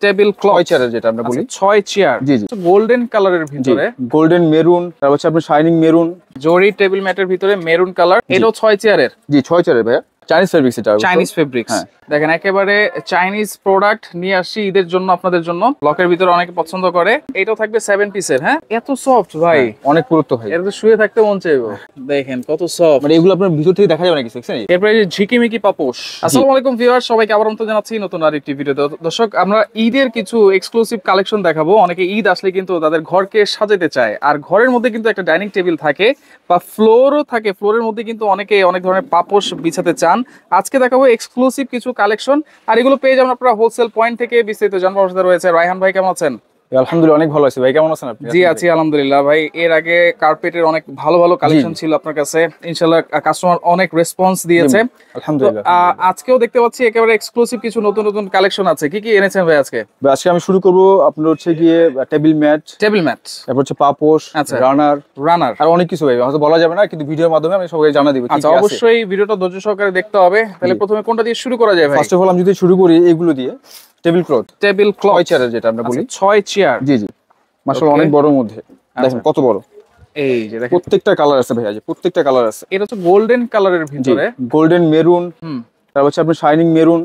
Table cloth চেয়ারের যেটা আমরা বলি 6 চেয়ার জি জি গোল্ডেন কালারের ভিতরে গোল্ডেন মেরুন তারপর হচ্ছে আপনার শাইনিং মেরুন জরি টেবিল ম্যাটের ভিতরে মেরুন কালার এটাও 6 চেয়ারের জি 6 চেয়ারের ভাইয়া চাইনিজ ফেব্রিক্স এটা চাইনিজ ফেব্রিক্স দেখেন একেবারে চাইনিজ প্রোডাক্ট নিয়ে আসছি ঈদের জন্য আপনাদের জন্য ব্লকের ভিতরে অনেকে পছন্দ করে এটাও থাকবে 7 পিসের হ্যাঁ এত সফট ভাই অনেক পুরুত্ব ভাই এটা তো শুয়ে থাকতে মন চাইবো দেখেন কত সফট মানে এগুলো আপনার ভিতর থেকে দেখা যাবে না কিছু দেখছেন এরপরে ঝিকিমিকি পাপোশ আসসালামু আলাইকুম ভিউয়ার সবাইকে আবার আমন্ত্রণ জানাচ্ছি নতুন আরেকটি ভিডিওতে দর্শক আমরা ঈদের কিছু এক্সক্লুসিভ কালেকশন দেখাবো অনেকে ঈদ আসলে কিন্তু তাদের ঘরকে সাজাতে চায় আর ঘরের মধ্যে কিন্তু একটা ডাইনিং টেবিল থাকে বা ফ্লোরও থাকে ফ্লোরের মধ্যে কিন্তু অনেকে অনেক ধরনের পাপোশ বিছাতে চান আজকে দেখাবো এক্সক্লুসিভ কিছু কালেকশন আর এগুলো পেয়ে যাবেন আপনারা হোলসেল পয়েন্ট থেকে বিস্তারিত জানবার সাথে রয়েছে রায়হান ভাই কেমন আছেন আলহামদুলিল্লাহ অনেক ভালো আছি ভাই কেমন আছেন আপনি জি আছি আলহামদুলিল্লাহ ভাই এর আগে কার্পেটের অনেক ভালো ভালো কালেকশন ছিল আপনার কাছে ইনশাআল্লাহ কাস্টমার অনেক রেসপন্স দিয়েছে আলহামদুলিল্লাহ আজকেও দেখতে পাচ্ছি একেবারে এক্সক্লুসিভ কিছু নতুন নতুন কালেকশন আছে কি কি এনেছেন ভাই আজকে আজকে আমি শুরু করব আপনার হচ্ছে গিয়ে টেবিল ম্যাট তারপর হচ্ছে পাপোশ রানার আর অনেক কিছু ভাই হয়তো বলা যাবে না কিন্তু ভিডিওর মাধ্যমে আমি সবাইকে জানা দিব আচ্ছা অবশ্যই ভিডিওটা ধৈর্য সহকারে দেখতে হবে তাহলে প্রথমে কোনটা দিয়ে শুরু করা যায় ভাই ফার্স্ট অফ অল আমি যদি শুরু করি এগুলো দিয়ে টেবিল ক্লথ 6 চেয়ারের যেটা আমরা বলি 6 চেয়ার জি জি মাশাআল্লাহ অনেক বড়র মধ্যে দেখেন কত বড় এই যে দেখেন প্রত্যেকটা কালার আছে ভাই প্রত্যেকটা কালার আছে এটা হচ্ছে গোল্ডেন কালারের ভিতরে গোল্ডেন মেরুন তারপর হচ্ছে আপনার শাইনিং মেরুন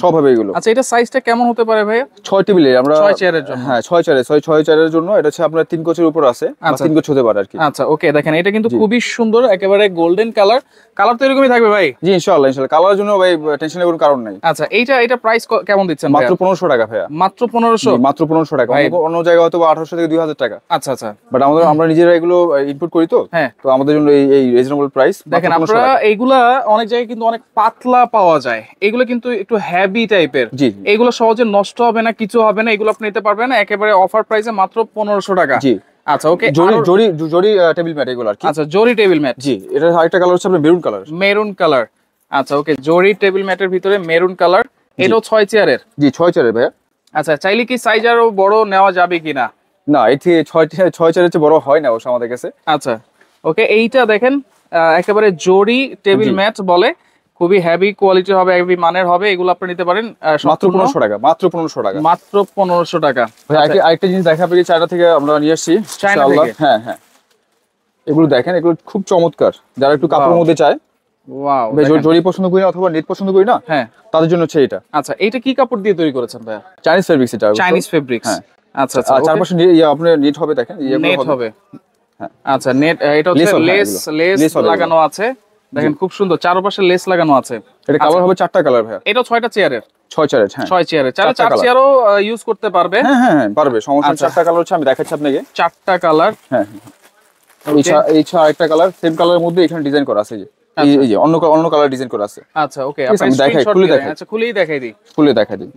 সব হবে এগুলো আচ্ছা এটা সাইজটা কেমন হতে পারে ভাই 6 টেবিলে আমরা 6 চেয়ারের জন্য হ্যাঁ 6 চেয়ারের জন্য এটা হচ্ছে আপনার 3 কোচের উপর আছে বা 3 কোচ হতে পারে আর কি আচ্ছা ওকে দেখেন এটা কিন্তু খুবই সুন্দর একেবারে গোল্ডেন কালার তো এরকমই থাকবে ভাই জি ইনশাআল্লাহ কালারের জন্য ভাই টেনশনের কোনো কারণ নাই আচ্ছা এটা প্রাইস কেমন দিচ্ছেন মাত্র 1500 টাকা ভাই মাত্র 1500 মাত্র 1500 টাকা অন্য জায়গায় হয়তো 1800 থেকে 2000 টাকা আচ্ছা আচ্ছা বাট আমরা নিজেরা এগুলো ইনপুট করি তো তো আমাদের জন্য এই রিজনেবল প্রাইস দেখেন আপনারা এইগুলা অনেক জায়গায় কিন্তু অনেক পাতলা পাওয়া যায় এগুলো কিন্তু একটু হেভি টাইপের এগুলো সহজে নষ্ট হবে না কিছু হবে না এগুলো আপনি নিতে পারবেন একেবারে অফার প্রাইসে মাত্র 1500 টাকা জি আচ্ছা ওকে জরি টেবিল ম্যাট এগুলো আর কি আচ্ছা জরি টেবিল ম্যাট জি এটা আরেকটা কালার হচ্ছে আপনার মেরুন কালার আচ্ছা ওকে জরি টেবিল ম্যাটের ভিতরে মেরুন কালার এটাও 6 চেয়ারের জি 6 চেয়ারের ভাই আচ্ছা চাইলে কি সাইজ আরো বড় নেওয়া যাবে কিনা না এটি 6 চেয়ারের চেয়ে বড় হয় না ওটা আমাদের কাছে আচ্ছা ওকে এইটা দেখেন একেবারে জরি টেবিল ম্যাট বলে খুবই হেভি কোয়ালিটি হবে হেভি মানের হবে এগুলো আপনি নিতে পারেন মাত্র 1500 টাকা মাত্র 1500 টাকা ভাই আরেকটা জিনিস দেখাবো এই চায়না থেকে আমরা নিয়ে আসছি ইনশাআল্লাহ হ্যাঁ হ্যাঁ এগুলো দেখেন এগুলো খুব চমৎকার যারা একটু কাপড়ের মধ্যে চায় ওয়াও জরি পছন্দ করি না অথবা নেট পছন্দ করি না হ্যাঁ তাদের জন্য হচ্ছে এটা আচ্ছা এটা কি কাপড় দিয়ে তৈরি করেছেন ভাই চাইনিজ ফেব্রিক্স এটা চাইনিজ ফেব্রিক্স হ্যাঁ আচ্ছা আচ্ছা চারপাশে আপনার নেট হবে দেখেন নেট হবে আচ্ছা নেট এটা হচ্ছে লেস লাগানো আছে দেখেন খুব সুন্দর চারপাশে লেস লাগানো আছে এটা কালার হবে 4টা কালার ভাই এটা 6টা চেয়ারের 6 চেয়ারের হ্যাঁ 6 চেয়ারের 4 চেয়ারও ইউজ করতে পারবে হ্যাঁ হ্যাঁ পারবে সমস্যা 4টা কালার হচ্ছে আমি দেখাচ্ছি আপনাকে 4টা কালার হ্যাঁ এই আরেকটা কালার সেম কালারের মধ্যে এখানে ডিজাইন করা আছে এই যে অন্য কালার ডিজাইন করা আছে আচ্ছা ওকে আপনি স্ক্রিনশট দেখাই আচ্ছা খুলেই দেখাই দিই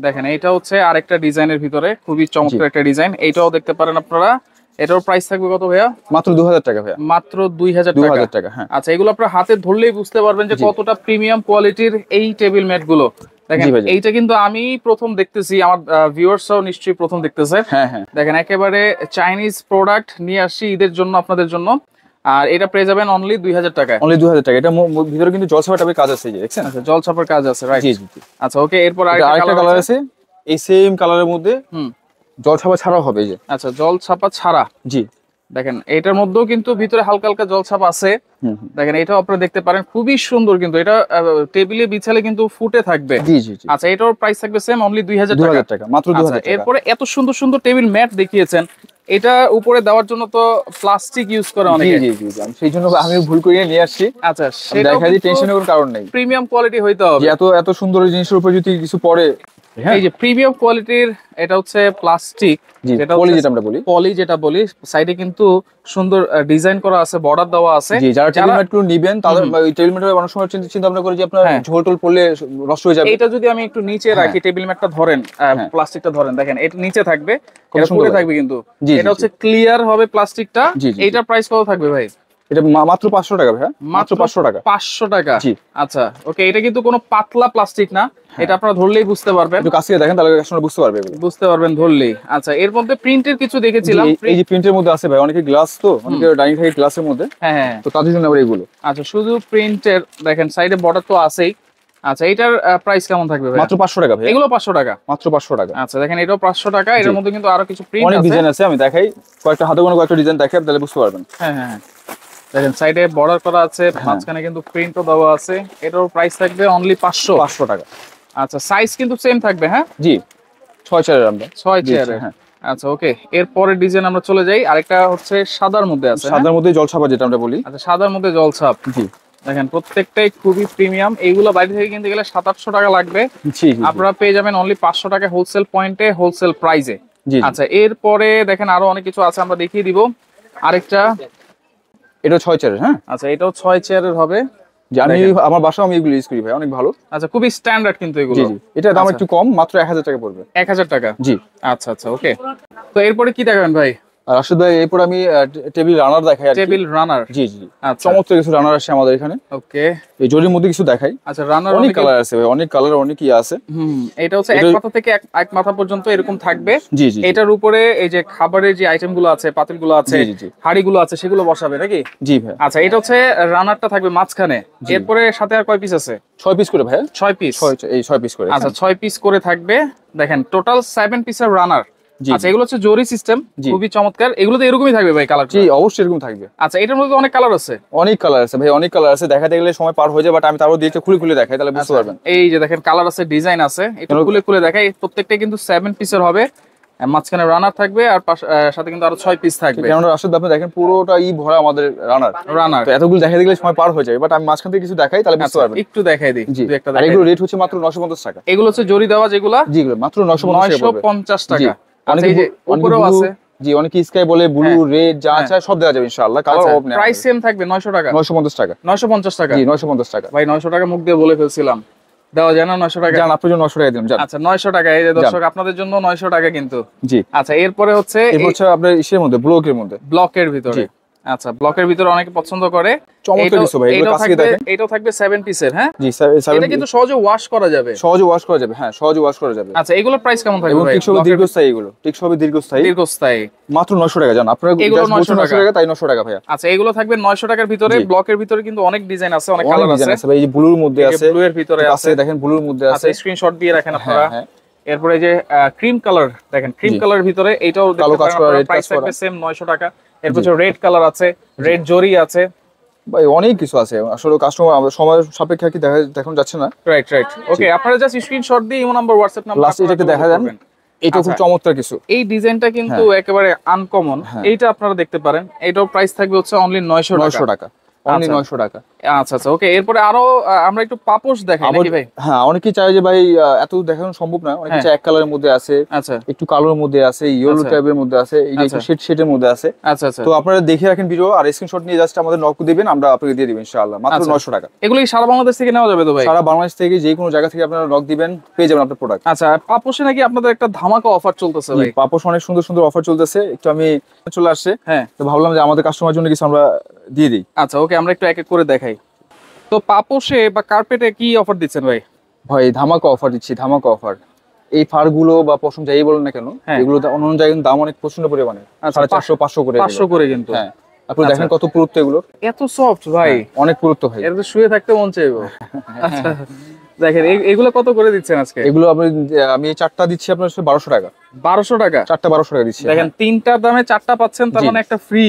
দেখেন এটা হচ্ছে আরেকটা ডিজাইনের ভিতরে খুবই চমৎকার একটা ডিজাইন এটাও দেখতে পারেন আপনারা এটার প্রাইস থাকবে কত ভাইয়া মাত্র 2000 টাকা ভাইয়া মাত্র 2000 টাকা হ্যাঁ আচ্ছা এগুলো আপনারা হাতে ধরলেই বুঝতে পারবেন যে কতটা প্রিমিয়াম কোয়ালিটির এই টেবিল ম্যাট গুলো দেখেন এইটা কিন্তু আমি প্রথম দেখতেছি আমার ভিউয়ার্সরাও নিশ্চয়ই প্রথম দেখতেছে হ্যাঁ হ্যাঁ দেখেন একেবারে চাইনিজ প্রোডাক্ট নিয়ে আসছি ঈদের জন্য আপনাদের জন্য আর এটা পেয়ে যাবেন অনলি 2000 টাকায় অনলি 2000 টাকা এটা ভিতরে কিন্তু জলছাপা টাইপের কাজ আছে দেখছেন আচ্ছা জলছাপার কাজ আছে রাইট জি জি আচ্ছা ওকে এরপর আরেকটা কালার আছে এই সেম কালারের মধ্যে জলছাপা ছাড়াও হবে এই যে আচ্ছা জলছাপা ছাড়া জি দেখেন এটার মধ্যেও কিন্তু ভিতরে হালকা হালকা জলছাপা আছে দেখেন এটাও আপনারা দেখতে পারেন খুবই সুন্দর কিন্তু এটা টেবিলে বিছালে কিন্তু ফুটে থাকবে জি জি আচ্ছা এটার প্রাইস থাকবে সেম অনলি 2000 টাকা মাত্র 2000 টাকা এরপরে এত সুন্দর সুন্দর টেবিল ম্যাট দেখিয়েছেন এটা উপরে দেওয়ার জন্য তো প্লাস্টিক ইউজ করে অনেকে জি জি সেই জন্য আমি ভুল করে নিয়ে আসছি আচ্ছা সেটা দেখা যায় টেনশনের কোনো কারণ নেই প্রিমিয়াম কোয়ালিটি হইতে হবে এত সুন্দর জিনিসের উপর যদি কিছু পড়ে এই যে প্রিমিয়াম কোয়ালিটির এটা হচ্ছে প্লাস্টিক যেটা পলি যেটা বলি সাইডে কিন্তু সুন্দর ডিজাইন করা আছে বর্ডার দেওয়া আছে জি যারা টেবিল ম্যাট গুলো নেবেন তাদের এই টেবিল ম্যাটের অনেক সময় চিন্তা ভাবনা করে যে আপনার ঝোল টোল পড়লে নষ্ট হয়ে যাবে এটা যদি আমি একটু নিচে রাখি টেবিল ম্যাটটা ধরেন প্লাস্টিকটা ধরেন দেখেন এটা নিচে থাকবে এটা পুরো থাকবে কিন্তু এটা হচ্ছে ক্লিয়ার হবে প্লাস্টিকটা এইটার প্রাইস কত থাকবে ভাই এটা মাত্র 500 টাকা ভাই মাত্র 500 টাকা 500 টাকা জি আচ্ছা ওকে এটা কিন্তু কোনো পাতলা প্লাস্টিক না এটা আপনারা ধরলেই বুঝতে পারবেন একটু কাছে দেখেন তাহলে কাস্টমার বুঝতে পারবেন ধরলেই আচ্ছা এর মধ্যে প্রিন্টের কিছু দেখেছিলাম এই যে প্রিন্টের মধ্যে আছে ভাই অনেকে গ্লাস তো অনেকে ডাইনিং থাকে গ্লাসের মধ্যে হ্যাঁ তো তাদের জন্য আবার এগুলো আচ্ছা শুধু প্রিন্টের দেখেন সাইডে বর্ডার তো আছেই আচ্ছা এটার প্রাইস কেমন থাকবে ভাই? মাত্র 500 টাকা ভাই। এগুলো 500 টাকা? মাত্র 500 টাকা। আচ্ছা দেখেন এটাও 500 টাকা। এর মধ্যে কিন্তু আরো কিছু প্রিন্ট আছে, অনেক ডিজাইন আছে, আমি দেখাই কয়েকটা হাতে গোনা কয়েকটা ডিজাইন দেখাই তাহলে বুঝতে পারবেন। হ্যাঁ হ্যাঁ দেখেন সাইডে বর্ডার করা আছে, মাঝখানে কিন্তু প্রিন্টও দেওয়া আছে। এটার প্রাইস থাকবে অনলি 500 টাকা। আচ্ছা সাইজ কিন্তু সেম থাকবে? হ্যাঁ জি 6 চেয়ারের আমরা 6 চেয়ারের। হ্যাঁ আচ্ছা ওকে, এরপরের ডিজাইন আমরা চলে যাই। আরেকটা হচ্ছে সাদার মধ্যে আছে, সাদার মধ্যে জলছাপা যেটা আমরা বলি। আচ্ছা সাদার মধ্যে জলছাপ। জি দেখেন প্রত্যেকটাই খুবই প্রিমিয়াম। এইগুলো বাইরে থেকে কিনতে গেলে 700-800 টাকা লাগবে, আপনারা পেয়ে যাবেন অনলি 500 টাকা হোলসেল পয়েন্টে, হোলসেল প্রাইসে। আচ্ছা এরপরে দেখেন আরো অনেক কিছু আছে, আমরা দেখিয়ে দিব। আরেকটা এটা 6 চেয়ারের। হ্যাঁ আচ্ছা এটাও 6 চেয়ারের হবে। আমি আমার বাসায় আমি এগুলো ইউজ করি ভাই, অনেক ভালো। আচ্ছা খুবই স্ট্যান্ডার্ড কিন্তু এগুলো। জি এটা দাম একটু কম, মাত্র 1000 টাকা পড়বে। 1000 টাকা? জি আচ্ছা আচ্ছা ওকে। তো এরপরে কি দেখাবেন ভাই? আর রাশিদ ভাই এরপর আমি টেবিল রানার দেখাই। Table runner? জি জি চমৎকার কিছু রানার আছে আমাদের এখানে। ওকে এই জরির মধ্যে কিছু দেখাই। আচ্ছা রানার অনেক কালার আছে ভাই, অনেক কালার, অনেক কি আছে। এটা হচ্ছে এক মাথা থেকে এক মাথা পর্যন্ত এরকম থাকবে। জি জি এটার উপরে এই যে খাবারের যে আইটেম গুলো আছে, পাতিল গুলো আছে, হাড়ি গুলো আছে, সেগুলো বসাবে নাকি? জি ভাই। আচ্ছা এটা হচ্ছে রানারটা থাকবে মাঝখানে। এরপরে সাথে আর কয় পিস আছে? 6 পিস করে ভাই। 6 পিস? এই 6 পিস করে। আচ্ছা 6 পিস করে থাকবে। দেখেন টোটাল 7 পিসের রানার। আচ্ছা এগুলো হচ্ছে জরি সিস্টেম, খুবই চমৎকার। এগুলো তো এরকমই থাকবে ভাই কালার? জি অবশ্যই এরকম থাকবে। আচ্ছা এটার মধ্যে অনেক কালার আছে? অনেক কালার আছে ভাই, অনেক কালার আছে। দেখাতে গেলে সময় পার হয়ে যায়, বাট আমি তারপর দিয়ে খুলে খুলে দেখাই তাহলে বুঝতে পারবেন। এই যে দেখেন কালার আছে, ডিজাইন আছে, একটু খুলে খুলে দেখাই। প্রত্যেকটাই কিন্তু 7 পিসের হবে, মাঝখানে রানার থাকবে আর সাথে কিন্তু আরো 6 পিস থাকবে। কারণ আসলে আপনি দেখেন পুরোটা ভরা আমাদের রানার। তো এতগুলো দেখাতে গেলে সময় পার হয়ে যায়, বাট আমি মাঝখান থেকে কিছু দেখাই তাহলে বুঝতে পারবেন। একটু দেখাই দিই। আর এগুলো রেট হচ্ছে মাত্র 950 টাকা। এগুলো হচ্ছে জরি দেওয়া যেগুলো? জি এগুলো মাত্র 950 টাকা। আচ্ছা এই যে উপরেও আছে। জি অনেকে স্কাই বলে, ব্লু, রেড যা চাই সব দেওয়া যাবে ইনশাআল্লাহ। কালার অফ নেই। প্রাইস সেম থাকবে 900 টাকা? 950 টাকা। 950 টাকা? জি 950 টাকা। ভাই 900 টাকা মুখ দিয়ে বলে ফেলছিলাম, দেওয়া যায় না 900 টাকা? জান আপনার জন্য 900 টাকা দিলাম জান। আচ্ছা 900 টাকা। এই যে দর্শক আপনাদের জন্য 900 টাকা কিন্তু। জি আচ্ছা এরপরে হচ্ছে আপনার ইসের মধ্যে ব্লকের ভিতরে। আচ্ছা ব্লকের ভিতরে অনেকে পছন্দ করে। চমৎকার কিছু ভাই, এগুলো কাছে দেখেন। এটাও থাকবে 7 পিসের। হ্যাঁ জি এটা কিন্তু সহজে ওয়াশ করা যাবে। সহজে ওয়াশ করা যাবে। হ্যাঁ সহজে ওয়াশ করা যাবে। আচ্ছা এগুলোর প্রাইস কেমন থাকবে ভাই? টিকসই দীর্ঘস্থায়ী, এগুলো টিকসই দীর্ঘস্থায়ী মাত্র 900 টাকা জান। আপনারা এগুলো 900 টাকা তাই 900 টাকা ভাই। আচ্ছা এগুলো থাকবে 900 টাকার ভিতরে। ব্লকের ভিতরে কিন্তু অনেক ডিজাইন আছে, অনেক কালার আছে ভাই। এই যে ব্লুর মধ্যে আছে, ব্লু এর ভিতরে আছে দেখেন, ব্লুর মধ্যে আছে। আচ্ছা স্ক্রিনশট দিয়ে রাখেন আপনারা। এরপরে যে ক্রিম কালার দেখেন, ক্রিম কালার ভিতরে এটাও কালো কাজ করা, প্রাইস থাকবে সেম 900 টাকা। এরপর রেড কালার আছে, রেড জরি আছে ভাই, অনেক কিছু আছে। আসলে কাস্টমার আমাদের সময় সাপেক্ষে কি দেখানো যাচ্ছে না। রাইট ওকে, আপনারা জাস্ট স্ক্রিনশট দিয়ে imo number, WhatsApp number last এটাকে দেখা দেন। এটা খুব চমৎকার কিছু। এই ডিজাইনটা কিন্তু একেবারে আনকমন। এইটা আপনারা দেখতে পারেন। এটাও প্রাইস থাকবে হচ্ছে অনলি 900 টাকা। অনলি 900 টাকা। আচ্ছা আচ্ছা ওকে। এরপরে আরো আমরা একটু পাপোশ দেখাই নাকি ভাই? হ্যাঁ অনেকেই চায় যে ভাই এত দেখানো সম্ভব না, অনেকে চায় এক কালারের মধ্যে আছে, আচ্ছা একটু কালোর মধ্যে আছে, ইয়েলো টাইপের মধ্যে আছে, এই যে একটু শেডের মধ্যে আছে। আচ্ছা আচ্ছা তো আপনারা দেখে রাখেন ভিডিও, আর স্ক্রিনশট নিয়ে জাস্ট আমাদের নক দিবেন, আমরা আপনাকে দিয়ে দিব ইনশাআল্লাহ মাত্র 900 টাকা। এগুলো কি সারা বাংলাদেশ থেকে নেওয়া যাবে তো ভাই? সারা বাংলাদেশ থেকে যে কোনো জায়গা থেকে আপনারা নক দিবেন, পেয়ে যাবেন আপনার প্রোডাক্ট। আচ্ছা পাপোশে নাকি আপনাদের একটা ধামাকা অফার চলতেছে ভাই? পাপোশ অনেক সুন্দর সুন্দর অফার চলতেছে, একটু আমি চলে আসছে। হ্যাঁ তো ভাবলাম যে আমাদের কাস্টমার জন্য কিছু আমরা দিয়ে দিই। আচ্ছা ওকে, আমরা একটু এক এক করে দেখাই। তো পাপোশে বা কার্পেটে কি অফার দিচ্ছেন ভাই? ভাই ধামাকা অফার দিচ্ছি, ধামাকা অফার। এই ফারগুলো বা পশম যাই বলেন না কেন, এগুলো অন্য জায়গায় দাম অনেক প্রচন্ড পরিমাণে, 450 500 করে। 500 করে কিন্তু। হ্যাঁ আপনি দেখেন কত পুরুত্ব এগুলো, এত সফট ভাই, অনেক পুরুত্ব ভাই। এর তো শুয়ে থাকতে মন চাইবো। আচ্ছা দেখেন এগুলো কত করে দিচ্ছেন আজকে? এগুলো আমি চারটা দিচ্ছি আপনার 1200 টাকা। 1200 টাকা? চারটা 1200 টাকা দিচ্ছি। দেখেন তিনটার দামে চারটা পাচ্ছেন, তার মানে একটা ফ্রি।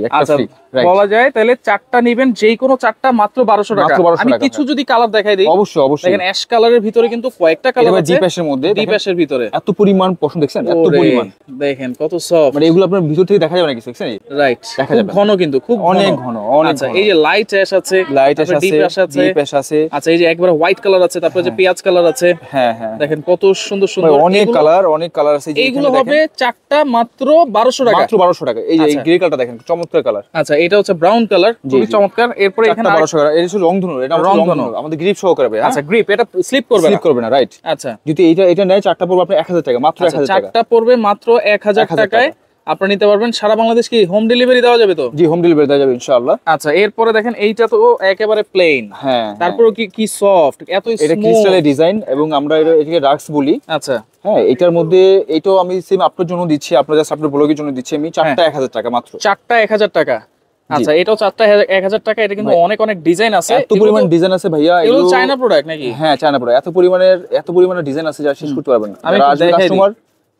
একটা ফ্রি বলা যায়। তাহলে চারটা নিবেন, যেই কোনো চারটা মাত্র 1200 টাকা। আমি কিছু যদি কালার দেখাই দিই। অবশ্যই অবশ্যই। দেখেন অ্যাশ কালারের ভিতরে কিন্তু কয়েকটা কালার আছে, ডিপ অ্যাশের মধ্যে, ডিপ অ্যাশের ভিতরে এত পরিমাণ পছন্দ দেখছেন, এত পরিমাণ দেখেন কত সফট। মানে এগুলো আপনার ভিতর থেকে দেখা যাবে না কিছু, দেখছেন? রাইট, দেখা যাবে ঘন কিন্তু খুব অনেক ঘন, অনেক। আচ্ছা এই যে লাইট অ্যাশ আছে, লাইট অ্যাশ আছে, ডিপ অ্যাশ আছে, ডিপ অ্যাশ আছে। আচ্ছা এই যে একবার হোয়াইট কালার আছে, তারপর যে পেঁয়াজ কালার আছে। হ্যাঁ হ্যাঁ দেখেন কত সুন্দর সুন্দর অনেক কালার, অনেক কালার আছে। এইগুলো হবে চারটা মাত্র 1200 টাকা। মাত্র 1200 টাকা। এই যে গ্রে কালারটা দেখেন, চমৎকার কালার। আচ্ছা এটা হচ্ছে ব্রাউন কালার, খুবই চমৎকার। এরপরে এখানে 1200 টাকা। এটা হচ্ছে রংধনু, এটা রংধনু আমাদের গ্রিপ সহ করবে। আচ্ছা গ্রিপ, এটা স্লিপ করবে না, রাইট। আচ্ছা যদি এটা নেয় চারটা পড়বে আপনার 1000 টাকা, মাত্র 1000 টাকা। চারটা পড়বে মাত্র 1000 টাকায় আপনারা নিতে পারবেন। সারা বাংলাদেশ কি হোম ডেলিভারি দেওয়া যাবে তো? জি হোম ডেলিভারি দেওয়া যাবে ইনশাআল্লাহ। আচ্ছা এরপরে দেখেন এইটা তো একেবারে প্লেন। হ্যাঁ তারপরে কি সফট, এত স্মুথ। এটা ক্রিস্টালের ডিজাইন, এবং আমরা এটাকে ডার্কস বলি। আচ্ছা হ্যাঁ এটার মধ্যে এইটাও আমি সেম আপনার জন্য দিচ্ছি, আপনার জাস্ট আপনার ব্লগের জন্য দিচ্ছি আমি। চারটা 1000 টাকা মাত্র। চারটা 1000 টাকা। আচ্ছা এটাও চারটা 1000 টাকা। এটা কিন্তু অনেক অনেক ডিজাইন আছে, এত পরিমাণ ডিজাইন আছে ভাইয়া, এগুলো চায়না প্রোডাক্ট নাকি? হ্যাঁ চায়না প্রোডাক্ট। এত পরিমাণের ডিজাইন আছে যা শেষ করতে পারবেন না। আমি কাস্টমার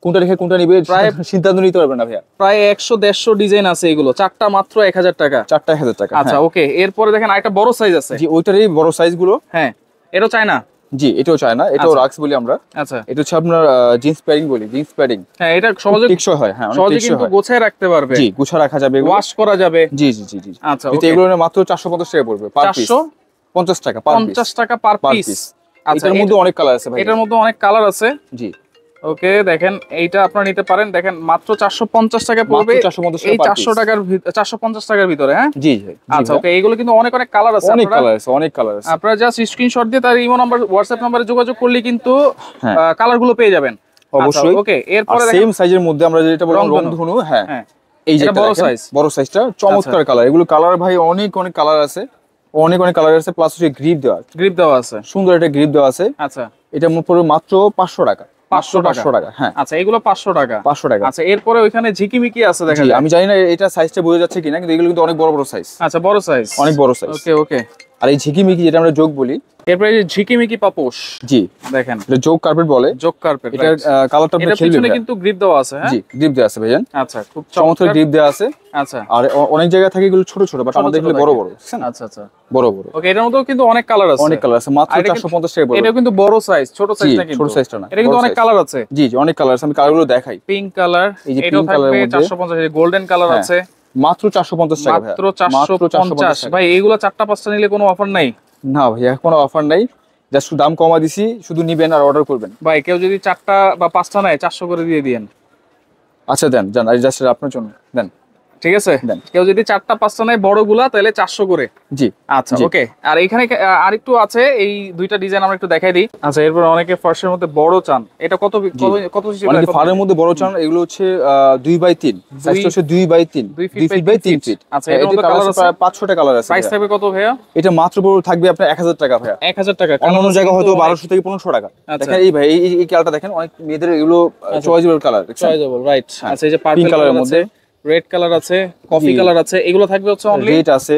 কোনটা রেখে কোনটা নিবে প্রায় সিদ্ধান্ত নিতে পারবেন না ভাইয়া। প্রায় 100-150 ডিজাইন আছে, এগুলো চারটা মাত্র 1000 টাকা। চারটা 1000 টাকা। আচ্ছা ওকে, এরপরে দেখেন আরেকটা বড় সাইজ আছে। জি ওইটারই বড় সাইজ গুলো। হ্যাঁ এটাও চায়না। জি এটাও চায়না, এটাও রাক্স বলি আমরা। আচ্ছা এটা হচ্ছে আপনার জিন্স প্যাডিং বলি, জিন্স প্যাডিং। হ্যাঁ এটা সহজে টেকসই হয়। হ্যাঁ সহজে কিন্তু গোছায় রাখতে পারবে। জি গোছা রাখা যাবে, ওয়াশ করা যাবে। জি জি জি জি। আচ্ছা ওকে, এগুলো মাত্র 450 টাকা পড়বে পার পিস। 450 টাকা পার পিস। 50 টাকা পার পিস। আচ্ছা এটার মধ্যে অনেক কালার আছে ভাই, এটার মধ্যে অনেক কালার আছে। জি ওকে দেখেন এইটা আপনারা নিতে পারেন। দেখেন মাত্র 450 টাকা পড়বে, এই 400 টাকার 450 টাকার ভিতরে। হ্যাঁ জি জি। আচ্ছা ওকে, এইগুলো কিন্তু অনেক অনেক কালার আছে, অনেক কালার আছে, অনেক কালার আছে। আপনারা জাস্ট স্ক্রিনশট দিয়ে তার ইমো নাম্বার, হোয়াটসঅ্যাপ নম্বরে যোগাযোগ করলে কিন্তু কালারগুলো পেয়ে যাবেন অবশ্যই। ওকে এরপরে সেম সাইজের মধ্যে আমরা যেটা বললাম রংধনু। হ্যাঁ এই যে বড় সাইজ, বড় সাইজটা চমৎকার কালার। এগুলো কালার ভাই অনেক অনেক কালার আছে, অনেক অনেক কালার আছে। প্লাস হচ্ছে গ্রিপ দেওয়া আছে, সুন্দর একটা গ্রিপ দেওয়া আছে। আচ্ছা এটা পড়বে মাত্র 500 টাকা। 500 টাকা। হ্যাঁ আচ্ছা এগুলো 500 টাকা। 500 টাকা। আচ্ছা এরপরে ওইখানে ঝিকিমিকি আছে দেখা যায়। আমি জানি না এটা সাইজটা বোঝা যাচ্ছে কিনা, কিন্তু এগুলো কিন্তু অনেক বড় বড় সাইজ। আচ্ছা বড় সাইজ, অনেক বড় সাইজ। ওকে ওকে। আর এই ঝিকিমিকি যেটা আমরা যোগ বলি, এরপরে এই ঝিকিমিকি পাপোশ। জি দেখেন এটা যোগ কার্পেট বলে। যোগ কার্পেট, এটা কালারটা আপনি খেলবেন। পিছনে কিন্তু গ্রিপ দেওয়া আছে। হ্যাঁ জি গ্রিপ দেওয়া আছে ভাইজান। আচ্ছা খুব চমৎকার গ্রিপ দেওয়া আছে। আচ্ছা আর অনেক জায়গা থেকে এগুলো ছোট ছোট, বাট আমাদের এগুলো বড় বড়। আচ্ছা আচ্ছা বড় বড়। ওকে এটার মধ্যেও কিন্তু অনেক কালার আছে, অনেক কালার আছে। মাত্র 450 টাকা পড়বে। এটাও কিন্তু বড় সাইজ, ছোট সাইজ না কিন্তু। ছোট সাইজটা না, এটা কিন্তু অনেক কালার আছে। জি জি অনেক কালার আছে, আমি কালারগুলো দেখাই। পিঙ্ক কালার, এটাও থাকবে 450। গোল্ডেন কালার আছে মাত্র 450 টাকা। মাত্র 450। ভাই এইগুলো চারটা পাঁচটা নিলে কোনো অফার নাই? না ভাই কোনো অফার নাই, জাস্ট দাম কমা দিছি, শুধু নিবেন আর অর্ডার করবেন। ভাই কেউ যদি চারটা বা পাঁচটা নেয় 400 করে দিয়ে দিয়েন। আচ্ছা দেন জান, জাস্ট আপনার জন্য দেন, ঠিক আছে? কেউ যদি চারটা পাঁচটা নেয় বড়গুলা, তাহলে 400 করে। জি আচ্ছা ওকে। আর এখানে আরেকটু আছে, এই দুইটা ডিজাইন আমরা একটু দেখাই দিই। আচ্ছা এরপর অনেকে ফার্স্টের মধ্যে বড় চান, এটা কত কত অনেকে ফারের মধ্যে বড় চান। এগুলো হচ্ছে 2x3, সাইজটা হচ্ছে 2x3, 2 ফিট বাই 3 ফিট। আচ্ছা এর মধ্যে কালার আছে 500টা কালার আছে। প্রাইস থাকবে কত ভাইয়া? এটা মাত্র থাকবে আপনার 1000 টাকা ভাইয়া। 1000 টাকা। অন্য জায়গা হয়তো 1200 থেকে 1500 টাকা। দেখেন এই ভাই এই কালারটা দেখেন, অনেক মেয়েদের এগুলো চয়েসেবল কালার। চয়েসবল, রাইট। আচ্ছা এই যে পার্পল কালারের মধ্যে রেড কালার আছে, কফি কালার আছে, এগুলো থাকবে হচ্ছে অনলি রেড আছে,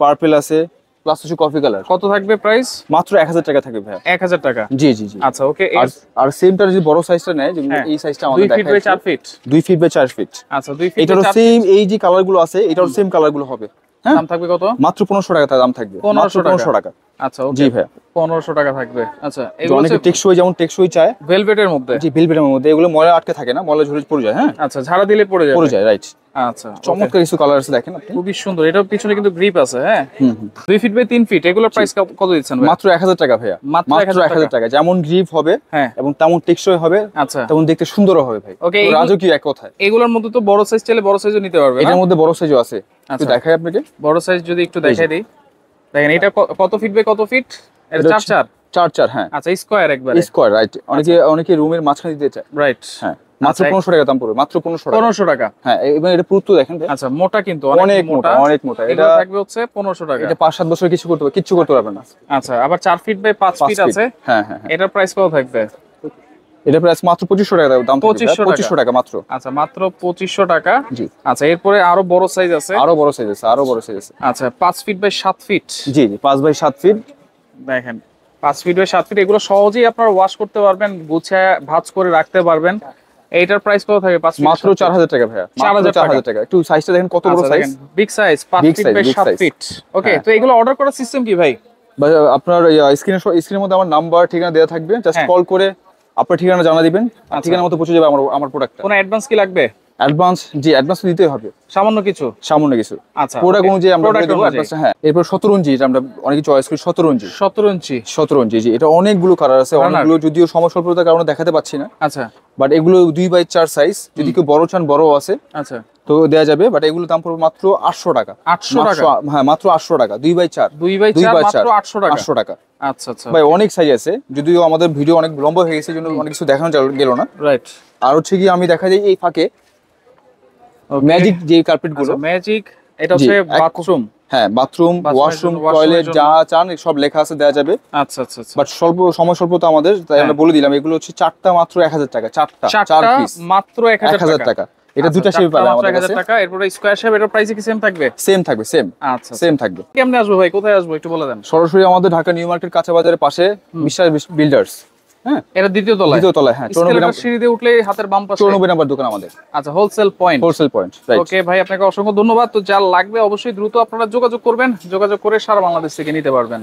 পার্পল আছে, প্লাস হচ্ছে কফি কালার। কত থাকবে প্রাইস? মাত্র 1000 টাকা থাকবে ভাই। 1000 টাকা। জি জি জি। আচ্ছা ওকে। আর সেমটার যদি বড় সাইজটা নেয়, যেমন এই সাইজটা আমাদের 2 feet by 4 feet. 2 feet by 4 feet. আচ্ছা 2 ফিট। এটারও সেম এই যে কালারগুলো আছে, এটারও সেম কালারগুলো হবে। হ্যাঁ দাম থাকবে কত? মাত্র 1500 টাকা দাম থাকবে। 1500 টাকা। আচ্ছা ওকে। জি ভাই 1500 টাকা থাকবে। আচ্ছা এগুলো অনেকে টেকসই, যেমন টেকসই চায় ভেলভেটের মধ্যে। জি ভেলভেটের মধ্যে। এগুলো ময়লা আটকে থাকে না, ময়লা ঝরে পড়ে যায়। হ্যাঁ আচ্ছা ঝাড়া দিলে পড়ে যায়, রাইট। আচ্ছা চমৎকার কিছু কালার আছে দেখেন আপনি, খুবই সুন্দর। এটার পিছনে কিন্তু গ্রিপ আছে। হ্যাঁ 2 ফিট বাই 3 ফিট। এগুলোর প্রাইস কত দিচ্ছেন ভাই? মাত্র 1000 টাকা ভাইয়া। মাত্র 1000 টাকা। যেমন গ্রিপ হবে এবং তেমন টেকসই হবে, আচ্ছা তেমন দেখতে সুন্দরও হবে ভাই। ওকে রাজকীয় এক কথায়। এগুলোর মধ্যে তো বড় সাইজ চাইলে বড় সাইজও নিতে পারবে। এটার মধ্যে বড় সাইজও আছে, একটু দেখাই আপনাকে। বড় সাইজ যদি একটু দেখাই দেই, দেখেন এটা কত ফিট বাই কত ফিট? এটা 4 4। হ্যাঁ আচ্ছা স্কয়ার একবারে। Square, right. অনেকে রুমের মাঝখানে দিতে চায়, রাইট। হ্যাঁ মাত্র 1500 টাকা দাম পড়বে। মাত্র 1500 টাকা। হ্যাঁ এবং এটা পুরো দেখেন। আচ্ছা মোটা কিন্তু অনেক মোটা, অনেক মোটা। এটা থাকবে হচ্ছে 1500 টাকা। এটা 5-7 বছর কিচ্ছু করতে পারবে না। আচ্ছা আবার 4 ফিট বাই 5 ফিট আছে। হ্যাঁ হ্যাঁ। এটার প্রাইস কত থাকবে? এটা প্রাইস মাত্র 2500 টাকা দাম। 2500 টাকা মাত্র। আচ্ছা মাত্র 2500 টাকা। জি। আচ্ছা এরপরে আরো বড় সাইজ আছে। আরো বড় সাইজ আছে। আচ্ছা 5 ফিট বাই 7 ফিট। জি জি 5 বাই 7 ফিট। দেখেন 5 ফিট বাই 7 ফিট। এগুলো সহজেই আপনারা ওয়াশ করতে পারবেন, গুছিয়ে ভাঁজ করে রাখতে পারবেন। এইটার প্রাইস কত থাকে? 5 ফিট মাত্র 4000 টাকা ভাইয়া। 4000 টাকা। একটু সাইজটা দেখেন কত বড় size. Big size 5 feet by 7 feet. Okay তো এগুলো অর্ডার করার সিস্টেম কি ভাই? আপনার স্ক্রিনের মধ্যে আমার নাম্বার ঠিকানা দেওয়া থাকবে, জাস্ট কল করে আপনার ঠিকানা জানা দিবেন, ঠিকানা মতো পৌঁছে যাবে আমার প্রোডাক্টটা। কোনো অ্যাডভান্স কি লাগবে? অ্যাডভান্স দিতেই হবে, সামান্য কিছু। আচ্ছা প্রোডাক্ট অনুযায়ী আমরা করে দেব অ্যাডভান্স। হ্যাঁ এরপর 17 ইঞ্চি, এটা আমরা অনেকে চয়েস করি 17 ইঞ্চি। জি এটা অনেকগুলো কালার আছে, অনেকগুলো যদিও সময় স্বল্পতার কারণে দেখাতে পাচ্ছি না। আচ্ছা বাট এগুলো 2x4 সাইজ, যদি কেউ বড় চান বড়ও আছে। আচ্ছা তো দেয়া যাবে, বাট এগুলো দাম পড়বে মাত্র 800 টাকা। 800 টাকা? হ্যাঁ মাত্র 800 টাকা। 2x4 মাত্র 800 টাকা। আচ্ছা আচ্ছা ভাই অনেক সাইজ আছে, যদিও আমাদের ভিডিও অনেক লম্বা হয়ে গেছে, জন্য অনেক কিছু দেখানো গেল না। রাইট। আর হচ্ছে কি আমি দেখা যায় এই ফাঁকে ম্যাজিক যে কার্পেট গুলো, ম্যাজিক এটা হচ্ছে বাথরুম। হ্যাঁ বাথরুম, ওয়াশরুম, টয়লেট যা চান সব লেখা আছে, দেওয়া যাবে। আচ্ছা আচ্ছা আচ্ছা। বাট সময় স্বল্পতা আমাদের, তাই আমরা বলে দিলাম এগুলো হচ্ছে চারটা মাত্র 1000 টাকা। চার পিস মাত্র 1000 টাকা। এটা দুটো শেপে পাবেন আমাদের কাছে। 1000 টাকা। এরপরে স্কয়ার শেপ, এটার প্রাইস কি সেম থাকবে? সেম থাকবে, সেম। আচ্ছা, সেম থাকবে। কেমনে আসবো ভাই, কোথায় আসবো একটু বলে দেন। সরাসরি আমাদের ঢাকা নিউ মার্কেট কাঁচা বাজারের পাশে বিশ্বাস বিল্ডার্স। হ্যাঁ, এটা দ্বিতীয় তলায়। দ্বিতীয় তলায়, হ্যাঁ। 94 নম্বর সিঁড়ি দিয়ে উঠলে হাতের বাম পাশে 94 নম্বর দোকান আমাদের। আচ্ছা, wholesale point. Wholesale point, right. Okay ভাই, আপনাকে অসংখ্য ধন্যবাদ। তো যা লাগবে অবশ্যই দ্রুত আপনারা যোগাযোগ করবেন, যোগাযোগ করে সারা বাংলাদেশ থেকে নিতে পারবেন।